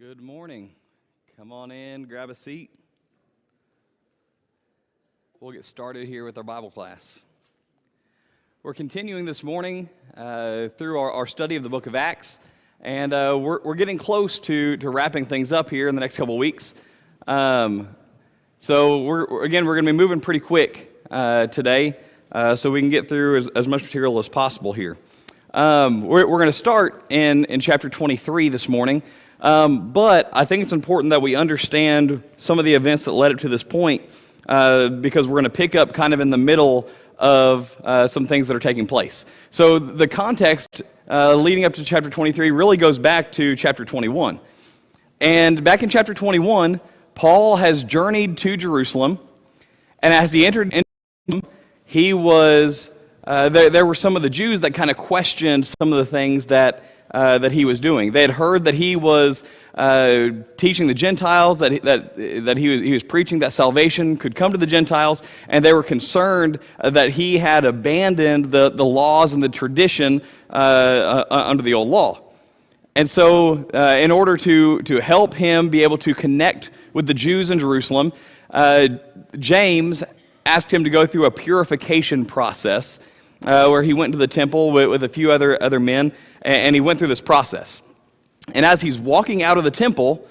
Good morning. Come on in, grab a seat. We'll get started here with our Bible class. We're continuing this morning through our study of the book of Acts, and we're getting close to wrapping things up here in the next couple of weeks. So we're going to be moving pretty quick today, so we can get through as much material as possible here. We're going to start in chapter 23 this morning. But I think it's important that we understand some of the events that led up to this point, because we're going to pick up kind of in the middle of some things that are taking place. So the context leading up to chapter 23 really goes back to chapter 21. And back in chapter 21, Paul has journeyed to Jerusalem, and as he entered into Jerusalem, he was there were some of the Jews that kind of questioned some of the things that he was doing. They had heard that he was teaching the Gentiles, that he was preaching that salvation could come to the Gentiles, and they were concerned that he had abandoned the laws and the tradition under the old law. And so, in order to help him be able to connect with the Jews in Jerusalem, James asked him to go through a purification process, where he went to the temple with a few other men, and he went through this process. And as he's walking out of the temple,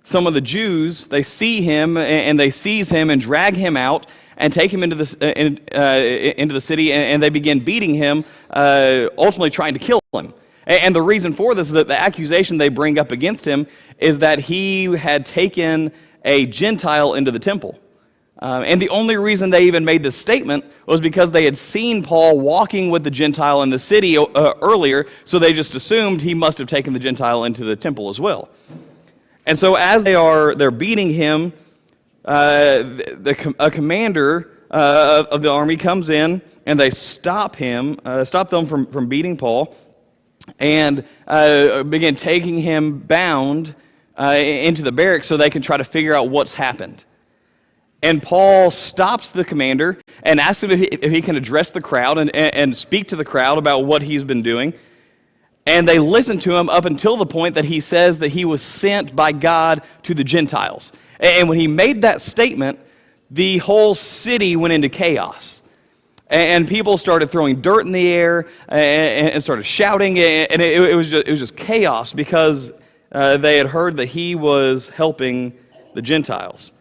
some of the Jews, they see him, and they seize him and drag him out and take him into the city, and they begin beating him, ultimately trying to kill him. And the reason for this is that the accusation they bring up against him is that he had taken a Gentile into the temple. And the only reason they even made this statement was because they had seen Paul walking with the Gentile in the city earlier, so they just assumed he must have taken the Gentile into the temple as well. And so as they're beating him, a commander of the army comes in, and they stop them from beating Paul, and begin taking him bound into the barracks so they can try to figure out what's happened. And Paul stops the commander and asks him if he can address the crowd and speak to the crowd about what he's been doing. And they listen to him up until the point that he says that he was sent by God to the Gentiles. And when he made that statement, the whole city went into chaos. And people started throwing dirt in the air and started shouting. And it was just chaos because they had heard that he was helping the Gentiles.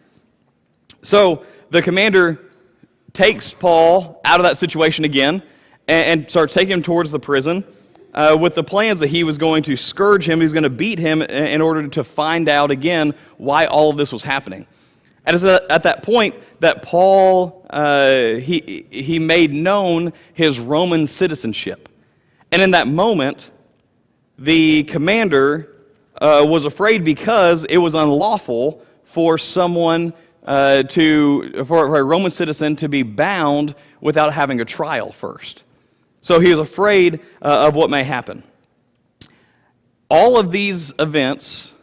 So the commander takes Paul out of that situation again and starts taking him towards the prison with the plans that he was going to scourge him, he was going to beat him in order to find out again why all of this was happening. And it's at that point that Paul, he made known his Roman citizenship. And in that moment, the commander was afraid because it was unlawful for someone for a Roman citizen to be bound without having a trial first. So he was afraid of what may happen. All of these events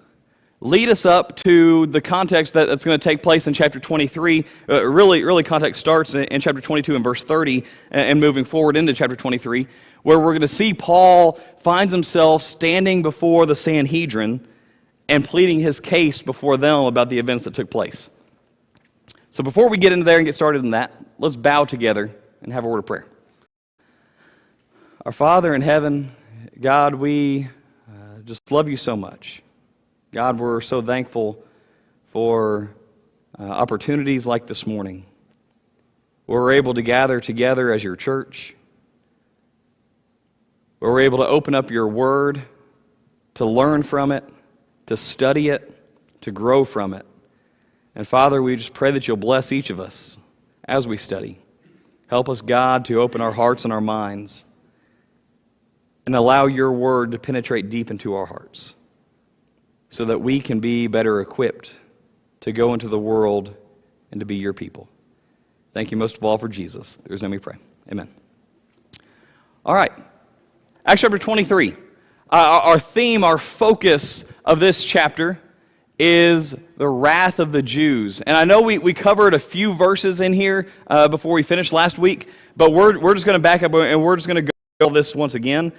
lead us up to the context that's going to take place in chapter 23. Really, context starts in chapter 22 and verse 30 and moving forward into chapter 23, where we're going to see Paul finds himself standing before the Sanhedrin and pleading his case before them about the events that took place. So before we get into there and get started in that, let's bow together and have a word of prayer. Our Father in heaven, God, we just love you so much. God, we're so thankful for opportunities like this morning, where we're able to gather together as your church, where we're able to open up your word, to learn from it, to study it, to grow from it. And Father, we just pray that you'll bless each of us as we study. Help us, God, to open our hearts and our minds and allow your word to penetrate deep into our hearts so that we can be better equipped to go into the world and to be your people. Thank you most of all for Jesus. There's name we pray. Amen. All right. Acts chapter 23. Our theme, our focus of this chapter is the wrath of the Jews. And I know we covered a few verses in here before we finished last week, but we're just going to back up and we're just going to go over this once again,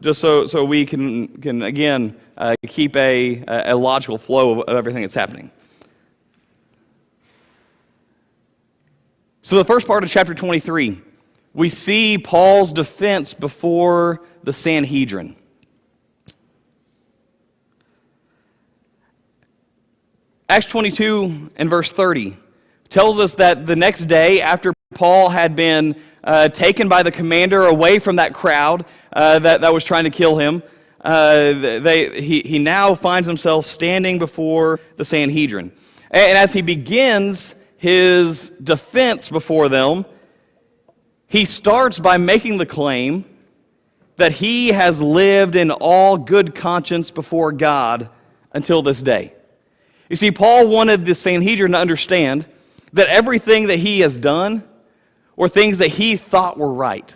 just so we can again keep a logical flow of everything that's happening. So the first part of chapter 23, we see Paul's defense before the Sanhedrin. Acts 22 and verse 30 tells us that the next day, after Paul had been taken by the commander away from that crowd that was trying to kill him, he now finds himself standing before the Sanhedrin. And as he begins his defense before them, he starts by making the claim that he has lived in all good conscience before God until this day. You see, Paul wanted the Sanhedrin to understand that everything that he has done were things that he thought were right.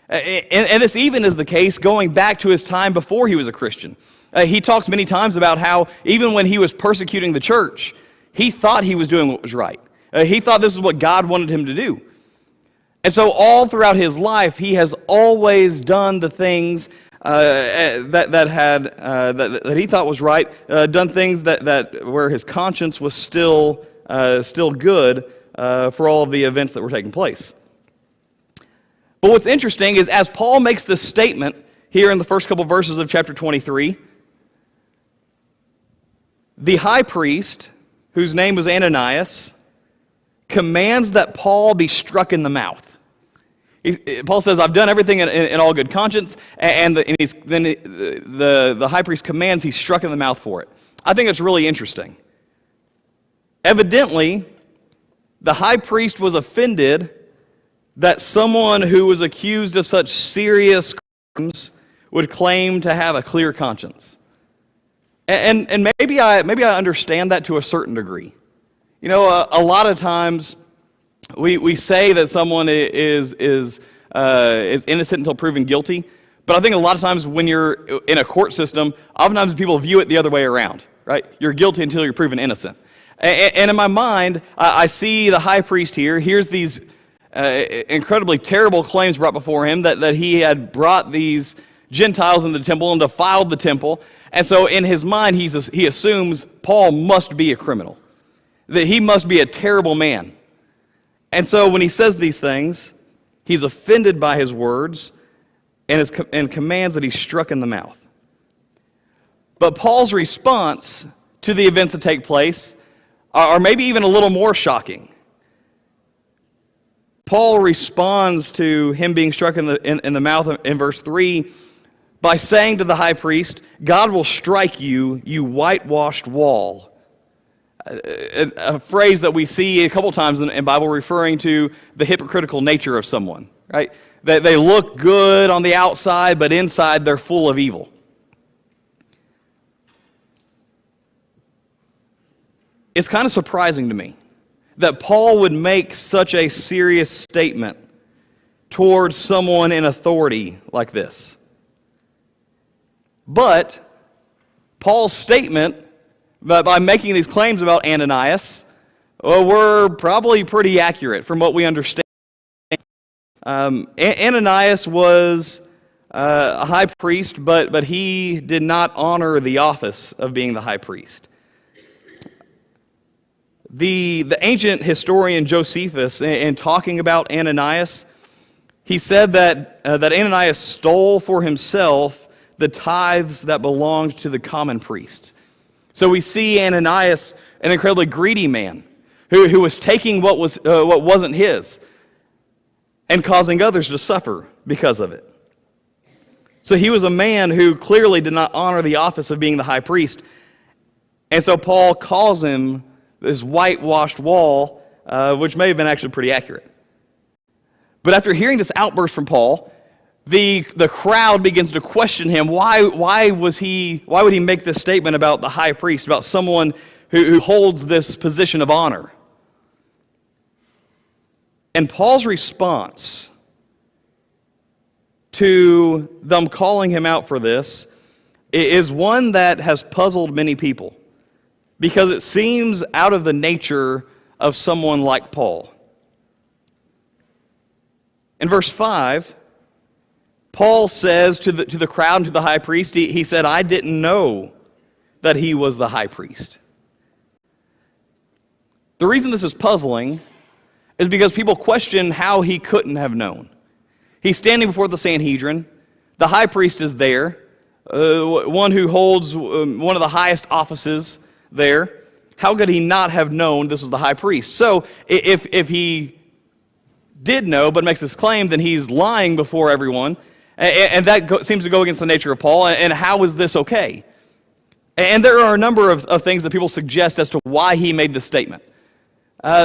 And this even is the case going back to his time before he was a Christian. He talks many times about how even when he was persecuting the church, he thought he was doing what was right. He thought this is what God wanted him to do. And so all throughout his life, he has always done the things that he thought was right, done things that where his conscience was still good for all of the events that were taking place. But what's interesting is as Paul makes this statement here in the first couple verses of chapter 23, the high priest, whose name was Ananias, commands that Paul be struck in the mouth. Paul says, I've done everything in all good conscience, and the high priest commands he's struck in the mouth for it. I think it's really interesting. Evidently, the high priest was offended that someone who was accused of such serious crimes would claim to have a clear conscience. And maybe I understand that to a certain degree. You know, a lot of times we say that someone is innocent until proven guilty, but I think a lot of times when you're in a court system, oftentimes people view it the other way around, right? You're guilty until you're proven innocent. And in my mind, I see the high priest here. Here's these incredibly terrible claims brought before him that he had brought these Gentiles into the temple and defiled the temple. And so in his mind, he assumes Paul must be a criminal, that he must be a terrible man. And so when he says these things, he's offended by his words and commands that he's struck in the mouth. But Paul's response to the events that take place are maybe even a little more shocking. Paul responds to him being struck in the mouth in verse 3 by saying to the high priest, God will strike you, you whitewashed wall. A phrase that we see a couple times in the Bible referring to the hypocritical nature of someone, right? That they look good on the outside, but inside they're full of evil. It's kind of surprising to me that Paul would make such a serious statement towards someone in authority like this. But Paul's statement, by making these claims about Ananias, were probably pretty accurate from what we understand. Ananias was a high priest, but he did not honor the office of being the high priest. The ancient historian Josephus, in talking about Ananias, he said that Ananias stole for himself the tithes that belonged to the common priest. So we see Ananias, an incredibly greedy man, who was taking what wasn't his and causing others to suffer because of it. So he was a man who clearly did not honor the office of being the high priest. And so Paul calls him this whitewashed wall, which may have been actually pretty accurate. But after hearing this outburst from Paul, the crowd begins to question him. Why would he make this statement about the high priest, about someone who holds this position of honor? And Paul's response to them calling him out for this is one that has puzzled many people, because it seems out of the nature of someone like Paul. In verse 5, Paul says to the crowd and to the high priest, he said, I didn't know that he was the high priest. The reason this is puzzling is because people question how he couldn't have known. He's standing before the Sanhedrin. The high priest is there, one who holds one of the highest offices there. How could he not have known this was the high priest? So if he did know but makes this claim, then he's lying before everyone. And that seems to go against the nature of Paul. And how is this okay? And there are a number of things that people suggest as to why he made this statement.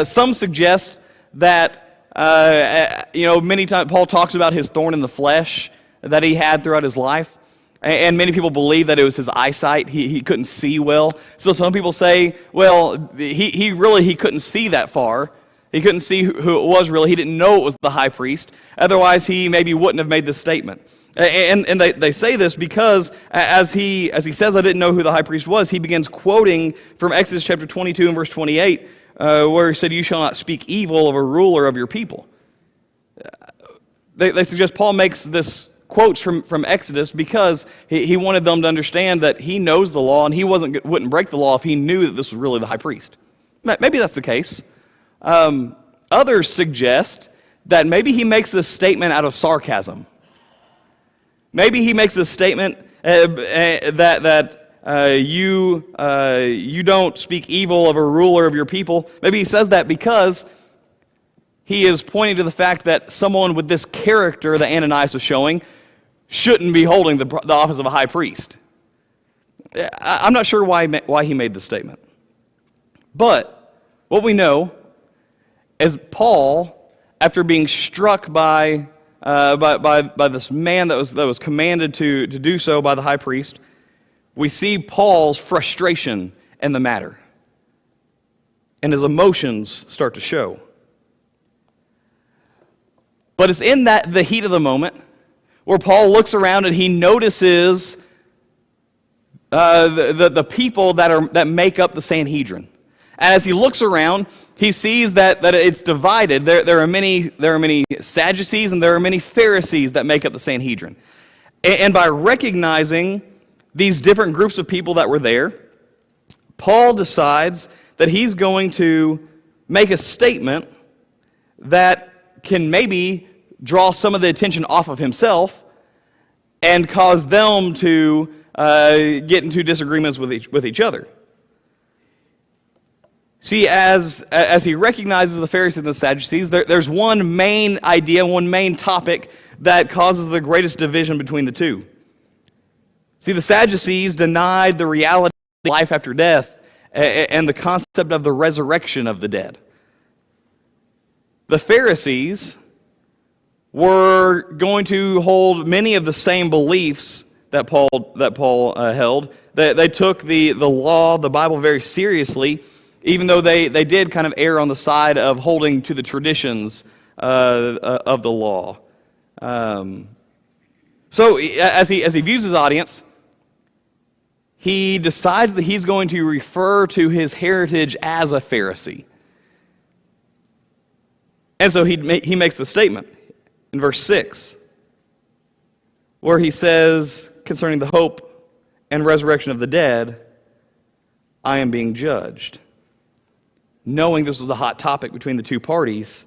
Some suggest that, many times Paul talks about his thorn in the flesh that he had throughout his life. And many people believe that it was his eyesight. He couldn't see well. So some people say, well, he couldn't see that far. He couldn't see who it was really. He didn't know it was the high priest. Otherwise, he maybe wouldn't have made this statement. And they say this because as he says, I didn't know who the high priest was, he begins quoting from Exodus chapter 22 and verse 28, where he said, you shall not speak evil of a ruler of your people. They suggest Paul makes this quotes from Exodus because he wanted them to understand that he knows the law and he wouldn't break the law if he knew that this was really the high priest. Maybe that's the case. Others suggest that maybe he makes this statement out of sarcasm. Maybe he makes this statement that you don't speak evil of a ruler of your people. Maybe he says that because he is pointing to the fact that someone with this character that Ananias was showing shouldn't be holding the office of a high priest. I'm not sure why he made this statement. But what we know is Paul, after being struck by this man that was commanded to do so by the high priest, we see Paul's frustration in the matter. And his emotions start to show. But it's in the heat of the moment where Paul looks around and he notices the people that make up the Sanhedrin. As he looks around, he sees that it's divided. There are many Sadducees and there are many Pharisees that make up the Sanhedrin. And by recognizing these different groups of people that were there, Paul decides that he's going to make a statement that can maybe draw some of the attention off of himself and cause them to get into disagreements with each other. See, as he recognizes the Pharisees and the Sadducees, there's one main idea, one main topic that causes the greatest division between the two. See, the Sadducees denied the reality of life after death and the concept of the resurrection of the dead. The Pharisees were going to hold many of the same beliefs that Paul held. They took the law, the Bible, very seriously, even though they did kind of err on the side of holding to the traditions of the law. So as he views his audience, he decides that he's going to refer to his heritage as a Pharisee. And so he makes the statement in verse 6, where he says, concerning the hope and resurrection of the dead, I am being judged. Knowing this was a hot topic between the two parties,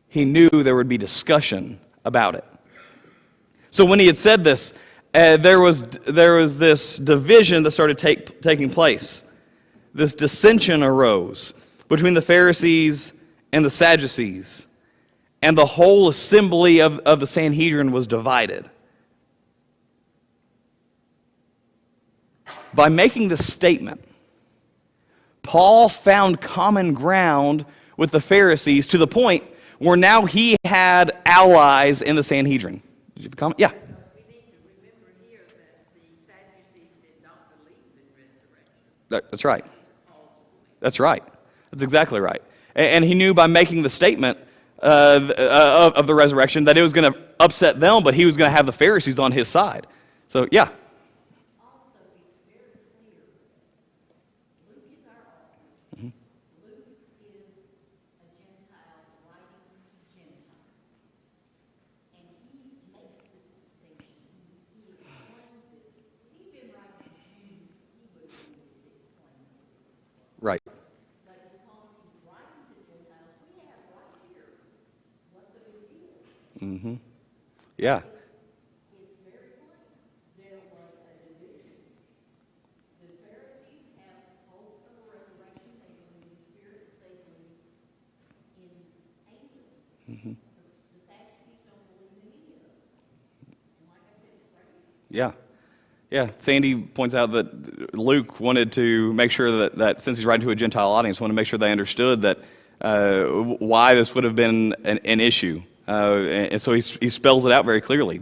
he knew there would be discussion about it. So when he had said this, there was this division that started taking place. This dissension arose between the Pharisees and the Sadducees, and the whole assembly of the Sanhedrin was divided. By making this statement, Paul found common ground with the Pharisees to the point where now he had allies in the Sanhedrin. Did you have a comment? Yeah. We need to remember here that the Sadducees did not believe in resurrection. That's right. That's right. That's exactly right. And he knew by making the statement of the resurrection that it was going to upset them, but he was going to have the Pharisees on his side. So, yeah. Also, it's very clear. Luke is our author. Luke is a Gentile writing to Gentiles. And he makes this distinction. He explains this. He'd been writing to Jews. He Right. But because he's writing to Gentiles, we have right here what the big deal is. Mm-hmm. Yeah. It's very plain. There was a division. The Pharisees have hope for the resurrection. They believe in spirits. They believe in angels. The Sadducees don't believe in any of those. And like I said, it's crazy. Yeah. Yeah, Sandy points out that Luke wanted to make sure that since he's writing to a Gentile audience, wanted to make sure they understood that why this would have been an issue. And so he spells it out very clearly.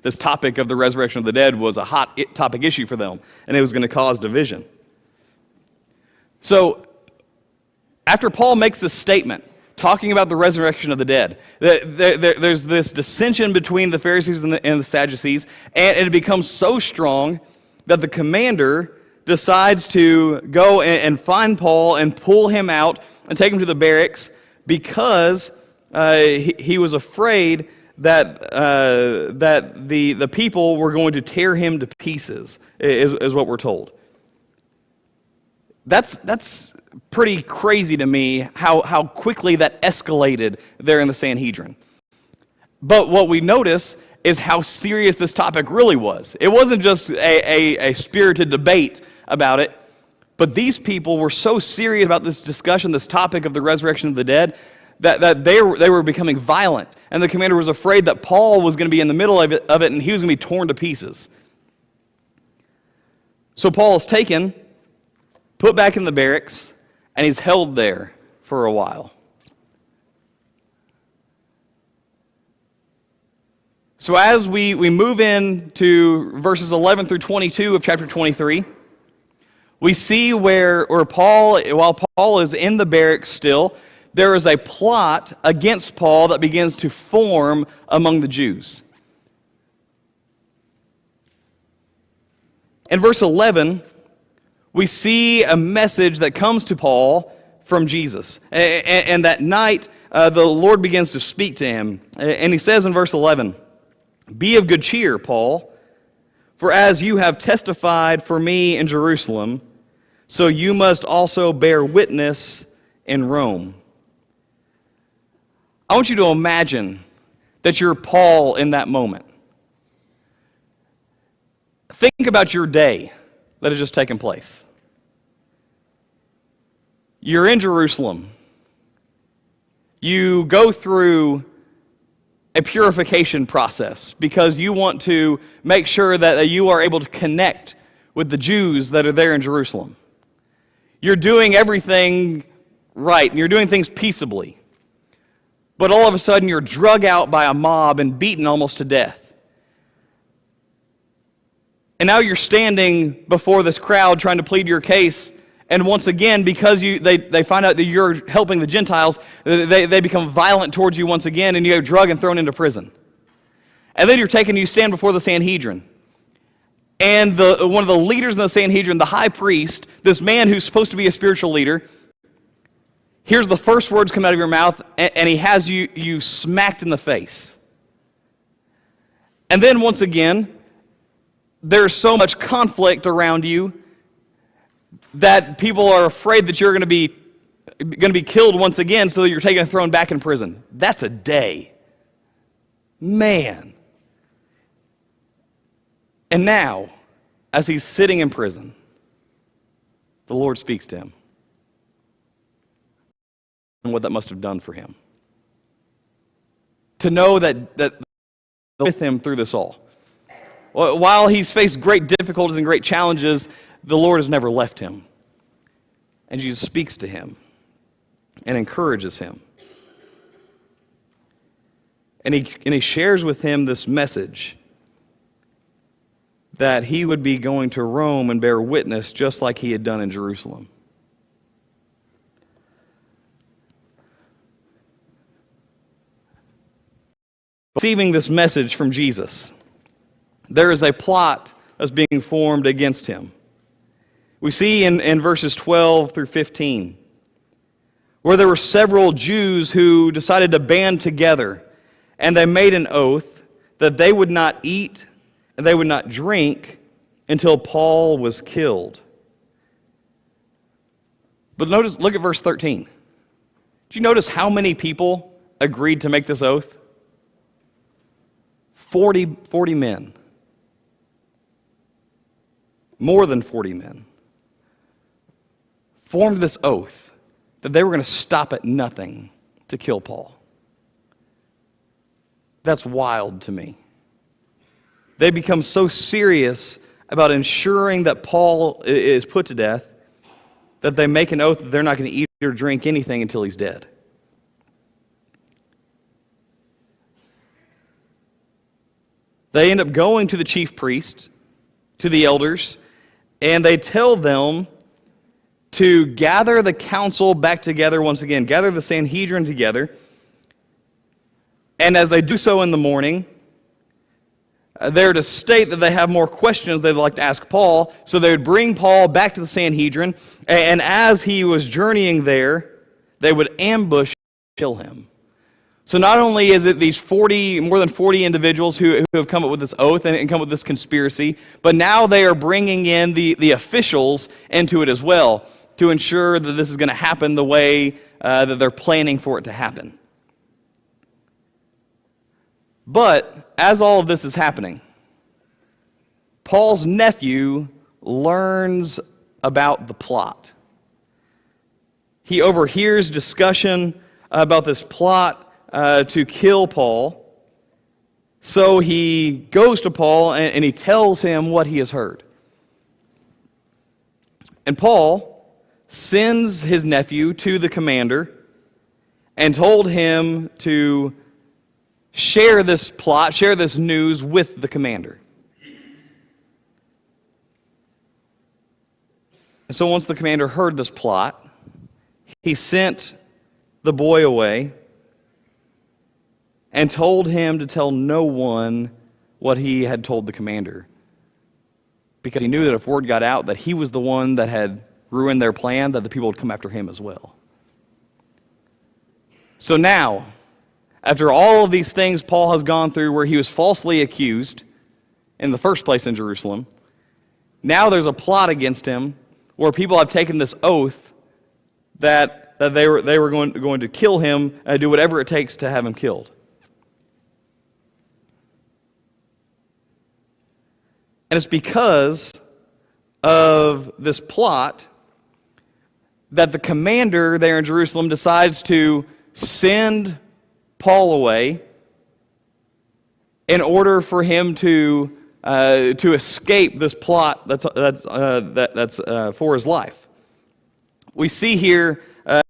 This topic of the resurrection of the dead was a hot topic issue for them, and it was going to cause division. So after Paul makes this statement, talking about the resurrection of the dead, there's this dissension between the Pharisees and the Sadducees, and it becomes so strong that the commander decides to go and find Paul and pull him out and take him to the barracks because he was afraid that the people were going to tear him to pieces, is what we're told. That's pretty crazy to me how quickly that escalated there in the Sanhedrin. But what we notice is how serious this topic really was. It wasn't just a spirited debate about it, but these people were so serious about this discussion, this topic of the resurrection of the dead, that they were becoming violent. And the commander was afraid that Paul was going to be in the middle of it and he was going to be torn to pieces. So Paul is taken, put back in the barracks, and he's held there for a while. So as we move into verses 11 through 22 of chapter 23, we see where while Paul is in the barracks still, there is a plot against Paul that begins to form among the Jews. In verse 11, we see a message that comes to Paul from Jesus. And that night, the Lord begins to speak to him. And he says in verse 11, "Be of good cheer, Paul, for as you have testified for me in Jerusalem, so you must also bear witness in Rome." I want you to imagine that you're Paul in that moment. Think about your day that has just taken place. You're in Jerusalem. You go through a purification process because you want to make sure that you are able to connect with the Jews that are there in Jerusalem. You're doing everything right, and you're doing things peaceably. But all of a sudden, you're drug out by a mob and beaten almost to death. And now you're standing before this crowd trying to plead your case. And once again, because they find out that you're helping the Gentiles, they become violent towards you once again, and you get drugged and thrown into prison. And then you stand before the Sanhedrin. And one of the leaders in the Sanhedrin, the high priest, this man who's supposed to be a spiritual leader, here's the first words come out of your mouth, and he has you smacked in the face. And then once again, there's so much conflict around you that people are afraid that you're going to be killed once again, so that you're taken and thrown back in prison. That's a day. Man. And now, as he's sitting in prison, the Lord speaks to him. And what that must have done for him. To know that with him through this all. While he's faced great difficulties and great challenges, the Lord has never left him. And Jesus speaks to him and encourages him. And he shares with him this message that he would be going to Rome and bear witness just like he had done in Jerusalem. Receiving this message from Jesus, there is a plot that's being formed against him. We see in verses 12 through 15, where there were several Jews who decided to band together, and they made an oath that they would not eat and they would not drink until Paul was killed. But look at verse 13. Did you notice how many people agreed to make this oath? 40 men. More than 40 men formed this oath that they were going to stop at nothing to kill Paul. That's wild to me. They become so serious about ensuring that Paul is put to death that they make an oath that they're not going to eat or drink anything until he's dead. They end up going to the chief priest, to the elders, and they tell them to gather the council back together once again, gather the Sanhedrin together. And as they do so in the morning, they're to state that they have more questions they'd like to ask Paul, so they would bring Paul back to the Sanhedrin, and as he was journeying there, they would ambush and kill him. So not only is it these more than 40 individuals who have come up with this oath and come up with this conspiracy, but now they are bringing in the officials into it as well to ensure that this is going to happen the way that they're planning for it to happen. But as all of this is happening, Paul's nephew learns about the plot. He overhears discussion about this plot to kill Paul. So he goes to Paul and he tells him what he has heard. And Paul sends his nephew to the commander and told him to share this plot, share this news with the commander. And so once the commander heard this plot, he sent the boy away and told him to tell no one what he had told the commander, because he knew that if word got out that he was the one that had ruined their plan, that the people would come after him as well. So now, after all of these things Paul has gone through where he was falsely accused in the first place in Jerusalem, now there's a plot against him where people have taken this oath that they were going to kill him and do whatever it takes to have him killed. And it's because of this plot that the commander there in Jerusalem decides to send Paul away in order for him to escape this plot that's for his life. We see here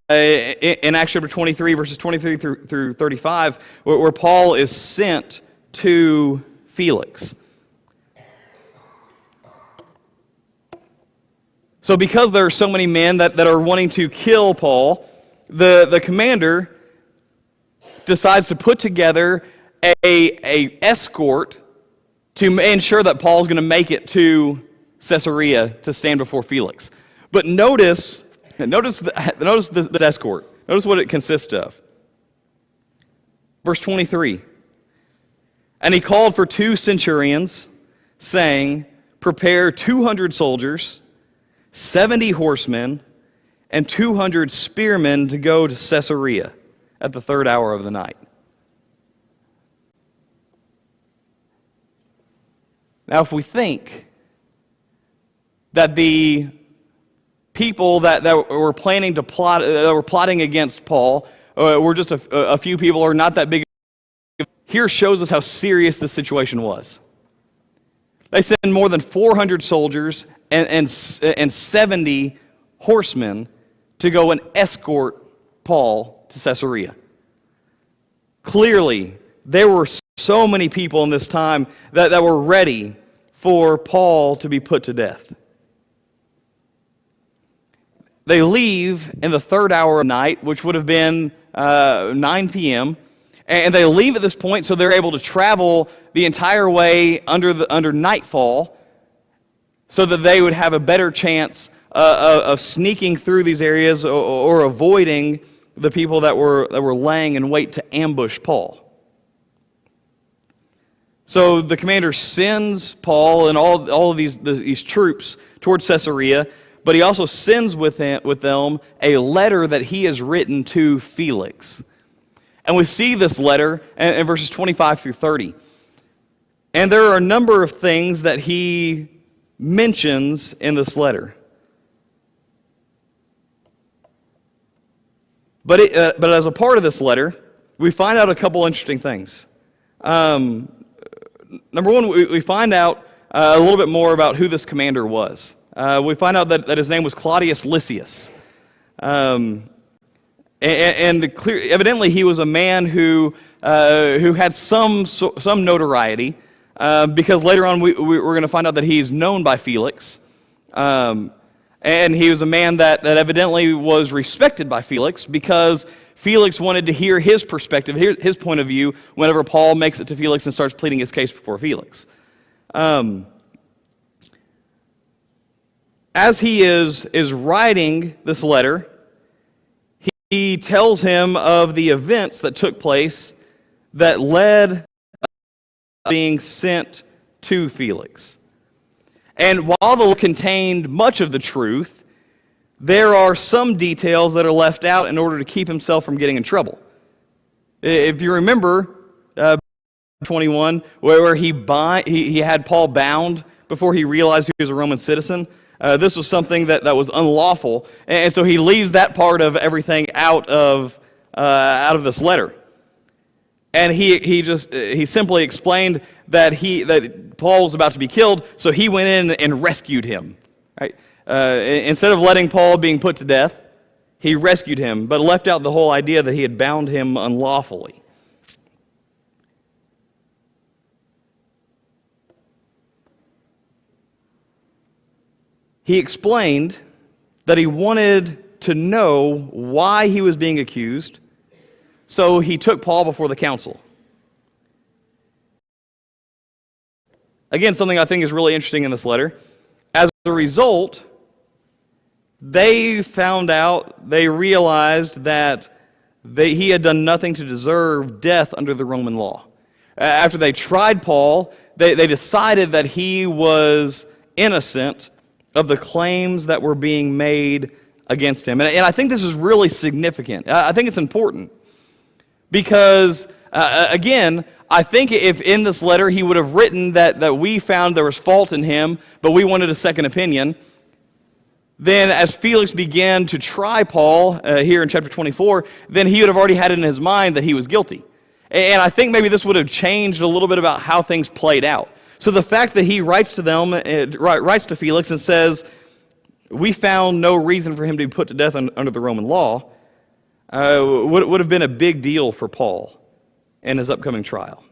in Acts chapter 23, verses 23 through 35, where Paul is sent to Felix. So because there are so many men that are wanting to kill Paul, the commander decides to put together a escort to ensure that Paul's going to make it to Caesarea to stand before Felix. But notice this escort. Notice what it consists of. Verse 23. And he called for 2 centurions, saying, "Prepare 200 soldiers, 70 horsemen, and 200 spearmen to go to Caesarea at the 3rd hour of the night." Now, if we think that the people that were planning to plot, that were plotting against Paul, were just a few people, or not that big, here shows us how serious this situation was. They send more than 400 soldiers and 70 horsemen to go and escort Paul to Caesarea. Clearly, there were so many people in this time that were ready for Paul to be put to death. They leave in the 3rd hour of night, which would have been 9 p.m., and they leave at this point so they're able to travel the entire way under nightfall so that they would have a better chance of sneaking through these areas or avoiding the people that were laying in wait to ambush Paul. So the commander sends Paul and all of these troops towards Caesarea, but he also sends with them a letter that he has written to Felix. And we see this letter in verses 25 through 30. And there are a number of things that he mentions in this letter. But as a part of this letter, we find out a couple interesting things. Number one, we find out a little bit more about who this commander was. We find out that his name was Claudius Lysias. Evidently he was a man who had some notoriety, because later on we're going to find out that he's known by Felix. And he was a man that evidently was respected by Felix, because Felix wanted to hear his perspective, his point of view, whenever Paul makes it to Felix and starts pleading his case before Felix. As he is writing this letter, he tells him of the events that took place that led to being sent to Felix. And while the letter contained much of the truth, there are some details that are left out in order to keep himself from getting in trouble. If you remember 21, where he had Paul bound before he realized he was a Roman citizen, this was something that was unlawful, and so he leaves that part of everything out of this letter. And he simply explained that Paul was about to be killed, so he went in and rescued him. Right? Instead of letting Paul being put to death, he rescued him, but left out the whole idea that he had bound him unlawfully. He explained that he wanted to know why he was being accused, so he took Paul before the council. Again, something I think is really interesting in this letter. As a result, they realized that he had done nothing to deserve death under the Roman law. After they tried Paul, they decided that he was innocent of the claims that were being made against him. And I think this is really significant. I think it's important. Because, again, I think if in this letter he would have written that we found there was fault in him, but we wanted a second opinion, then as Felix began to try Paul here in chapter 24, then he would have already had it in his mind that he was guilty. And I think maybe this would have changed a little bit about how things played out. So the fact that he writes to Felix and says, we found no reason for him to be put to death under the Roman law, would have been a big deal for Paul in his upcoming trial.